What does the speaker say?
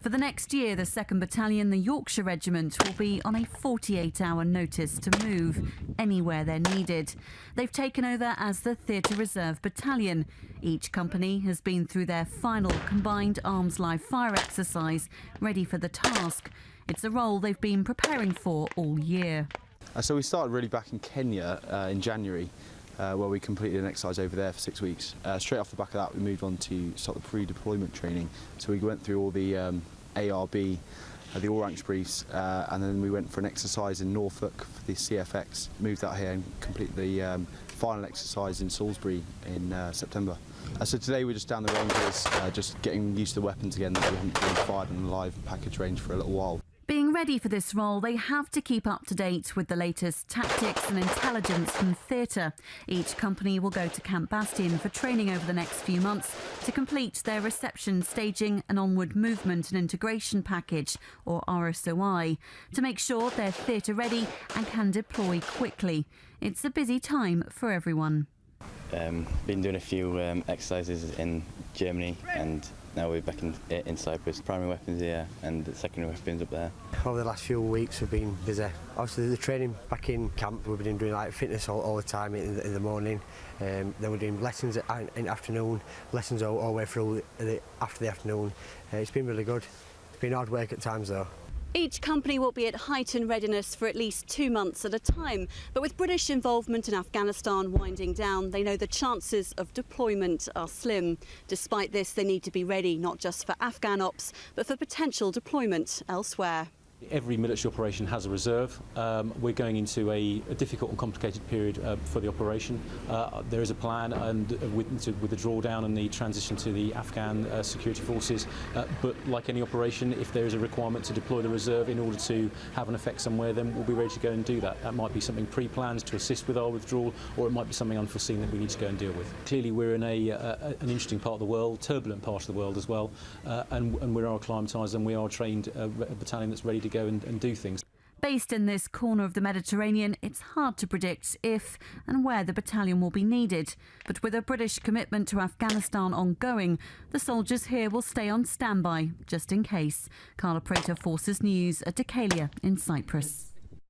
For the next year, the Second Battalion, the Yorkshire Regiment, will be on a 48-hour notice to move anywhere they're needed. They've taken over as the Theatre Reserve Battalion. Each company has been through their final combined arms live fire exercise, ready for the task. It's a role they've been preparing for all year. So we started really back in Kenya in January, where we completed an exercise over there for 6 weeks. Straight off the back of that, we moved on to start the pre-deployment training. So we went through all the ARB, the all ranks briefs, and then we went for an exercise in Norfolk for the CFX, moved out here and completed the final exercise in Salisbury in September. So today we're just down the ranges, just getting used to the weapons again that we haven't been fired in the live package range for a little while. Being ready for this role, they have to keep up to date with the latest tactics and intelligence from theatre. Each company will go to Camp Bastion for training over the next few months to complete their reception, staging and onward movement and integration package, or RSOI, to make sure they're theatre ready and can deploy quickly. It's a busy time for everyone. Been doing a few exercises in Germany, and now we're back in Cyprus. Primary weapons here and the secondary weapons up there. Over the last few weeks we've been busy. Obviously the training back in camp, we've been doing like fitness all the time in the morning. Then we're doing lessons in the afternoon, lessons all the way through after the afternoon. It's been really good. It's been hard work at times though. Each company will be at heightened readiness for at least 2 months at a time. But with British involvement in Afghanistan winding down, they know the chances of deployment are slim. Despite this, they need to be ready not just for Afghan ops, but for potential deployment elsewhere. Every military operation has a reserve. We're going into a difficult and complicated period for the operation. There is a plan and with the drawdown and the transition to the Afghan security forces. But like any operation, if there is a requirement to deploy the reserve in order to have an effect somewhere, then we'll be ready to go and do that. That might be something pre-planned to assist with our withdrawal, or it might be something unforeseen that we need to go and deal with. Clearly we're in an interesting part of the world, turbulent part of the world as well, and we are acclimatised and we are trained a battalion that's ready to go and do things. Based in this corner of the Mediterranean, it's hard to predict if and where the battalion will be needed. But with a British commitment to Afghanistan ongoing, the soldiers here will stay on standby, just in case. Carla Prater, Forces News at Decalia in Cyprus.